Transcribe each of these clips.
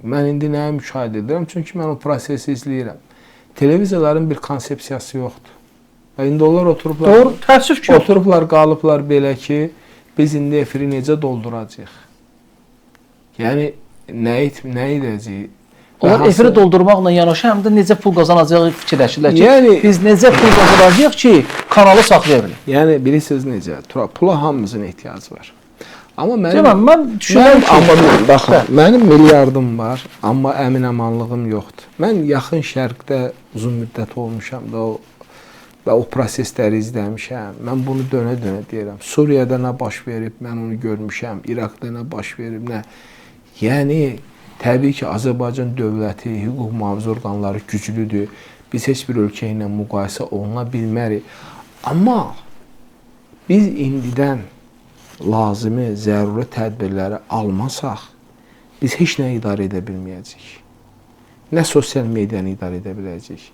Mən indi nəyə müşahidə edirəm? Çünki mən o prosesi izləyirəm. Televiziyaların bir konsepsiyası yoxdur. Və indi onlar oturublar. Doğru, təəssüf ki, oturublar, qalıblar belə ki, biz indi efiri necə dolduracağıq? Yəni nə edəcəyik? onlar efiri doldurmaqla yanaşı həm də necə pul qazanacağıq fikirləşirlər ki, Yəni, biz necə pul qazanacağıq ki, kanalı saxlaya bilək. Yəni bilirsiniz necə? Pula hamımızın ehtiyacı var. Amma mən düşünürəm ki, baxın, mənim milyardım var, amma əmin-amanlığım yoxdur. Mən yaxın şərqdə uzun müddət olmuşam da və o prosesləri izləmişəm. Mən bunu dönə-dönə deyirəm. Suriyada nə baş verib, mən onu görmüşəm. İraqda nə baş verib, nə. Yəni təbii ki, Azərbaycan dövləti, hüquq mühafizə orqanları güclüdür. Biz heç bir ölkə ilə müqayisə oluna bilmərik. Amma biz indidən lazımi, zəruri tədbirləri almasaq, biz heç nə idarə edə bilməyəcəyik. Nə sosial medianı idarə edə biləcəyik,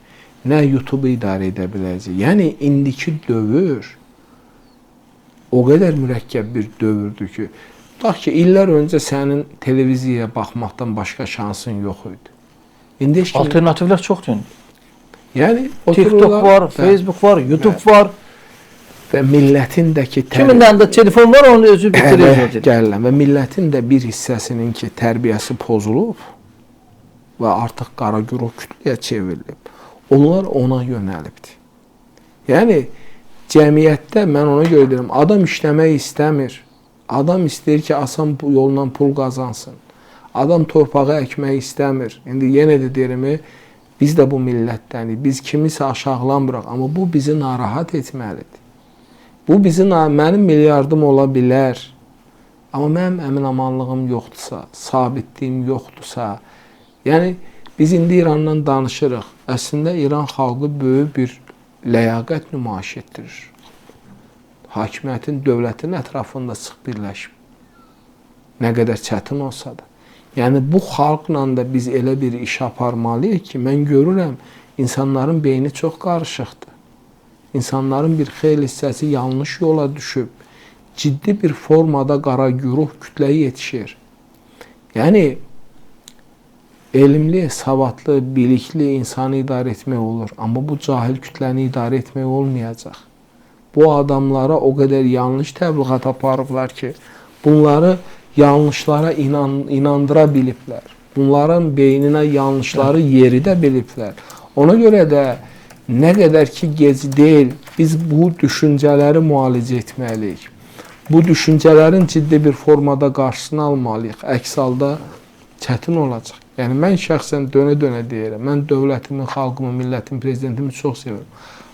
nə YouTube-u idarə edə biləcəyik. Yəni, indiki dövr o qədər mürəkkəb bir dövrdür ki, tutaq ki, illər öncə sənin televiziyaya baxmaqdan başqa şansın yox idi. İndi alternativlər çoxdur. Yəni, TikTok var, Facebook var, YouTube var. Və millətin də ki, kimindən də telefon var, onu özü bitirir. Gəlirəm və millətin də bir hissəsinin ki, tərbiyəsi pozulub və artıq qara güruh kütləyə çevrilib. Onlar ona yönəlibdir. Yəni, cəmiyyətdə mən ona görə deyirəm, adam işləmək istəmir. Adam istəyir ki, asan yolla pul qazansın. Adam torpağı əkmək istəmir. İndi yenə də deyirəm, biz də bu millətdənik. Biz kimisə aşağılamırıq, amma bu bizi narahat etməlidir. Bu mənim milyardım ola bilər. Amma mənim əmin-amanlığım yoxdursa, sabitliyim yoxdursa, yəni biz indi İrandan danışırıq. Əslində İran xalqı böyük bir ləyaqət nümayiş etdirir. Hakimiyyətin, dövlətin ətrafında sıx birləşib. Nə qədər çətin olsa da. Yəni bu xalqla da biz elə bir iş aparmalıyıq ki, mən görürəm, insanların beyni çox qarışıqdır. İnsanların bir xeyli hissəsi yanlış yola düşüb, ciddi bir formada qara güruh kütləyə yetişir. Yəni, elmli, savadlı, bilikli insanı idarə etmək olur. Amma bu cahil kütləni idarə etmək olmayacaq. Bu adamlara o qədər yanlış təbliğat aparıblar ki, bunları yanlışlara inandıra biliblər. Bunların beyninə yanlışları yeridə biliblər. Ona görə də nə qədər ki, gec deyil, biz bu düşüncələri müalicə etməliyik. Bu düşüncələrin ciddi bir formada qarşısını almalıyıq. Əks halda çətin olacaq. Yəni, mən şəxsən dönə-dönə deyirəm. Mən dövlətimin, xalqımın, millətimin, prezidentimi çox sevirəm.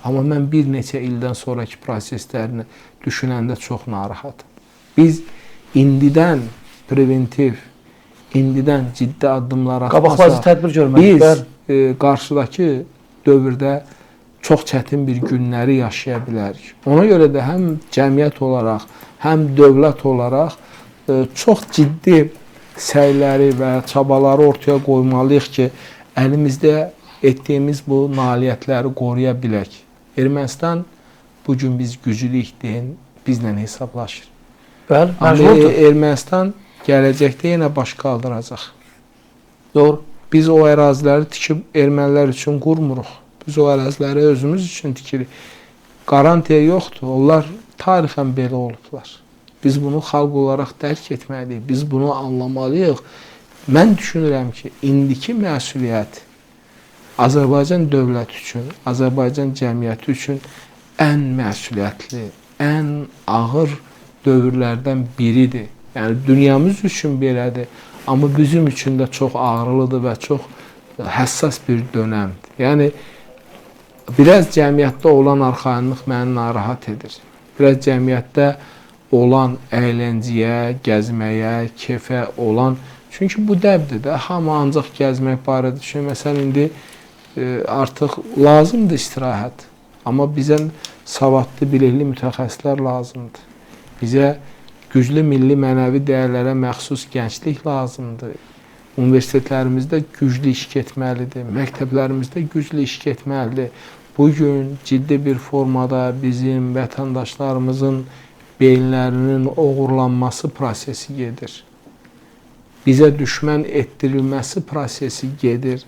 Amma mən bir neçə ildən sonraki proseslərini düşünəndə çox narahatım. Biz indidən preventiv, indidən ciddi addımlar atmasaq, qabaqlayıcı tədbir görməliyik. Biz qarşıdakı dövrdə çox çətin bir günləri yaşaya bilərik. Ona görə də həm cəmiyyət olaraq, həm dövlət olaraq çox ciddi səyləri və çabaları ortaya qoymalıyıq ki, əlimizdə etdiyimiz bu nailiyyətləri qoruya bilək. Ermənistan bugün biz güclüyük deyin, bizlə hesablaşır. Bəli, amma Ermənistan gələcəkdə yenə baş qaldıracaq. Doğru. Biz o əraziləri tikib ermənilər üçün qurmuruq. Biz o əraziləri özümüz üçün tikirik. Qarantiya yoxdur. Onlar tarixən belə olublar. Biz bunu xalq olaraq dərk etməliyik. Biz bunu anlamalıyıq. Mən düşünürəm ki, indiki məsuliyyət Azərbaycan dövləti üçün, Azərbaycan cəmiyyəti üçün ən məsuliyyətli, ən ağır dövrlərdən biridir. Yəni, dünyamız üçün belədir. Amma bizim üçün də çox ağrılıdır və çox həssas bir dönəmdir. Yəni, biraz cəmiyyətdə olan arxayınlıq məni narahat edir. Biraz cəmiyyətdə olan əylənciyə, gəzməyə, kefə olan. Çünki bu dəbdir də, hamı ancaq gəzmək barədə düşünür. Məsələn, indi artıq lazımdır istirahət. Amma bizə savadlı, bilikli mütəxəssislər lazımdır. Bizə güclü milli mənəvi dəyərlərə məxsus gənclik lazımdır. Universitetlərimizdə güclü iş getməlidir. Məktəblərimizdə güclü iş getməlidir. Bugün ciddi bir formada bizim vətəndaşlarımızın beyinlərinin oğurlanması prosesi gedir. bizə düşmən etdirilməsi prosesi gedir.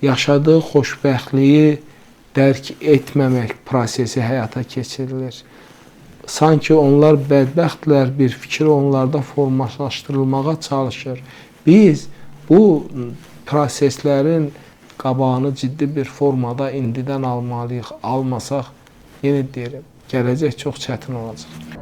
Yaşadığı xoşbəxtliyi dərk etməmək prosesi həyata keçirilir. Sanki onlar bədbəxtlər, bir fikir onlarda formalaşdırılmağa çalışır. Biz bu proseslərin qabağını ciddi bir formada indidən almalıyıq. Almasaq, yenə deyirəm, gələcək çox çətin olacaq.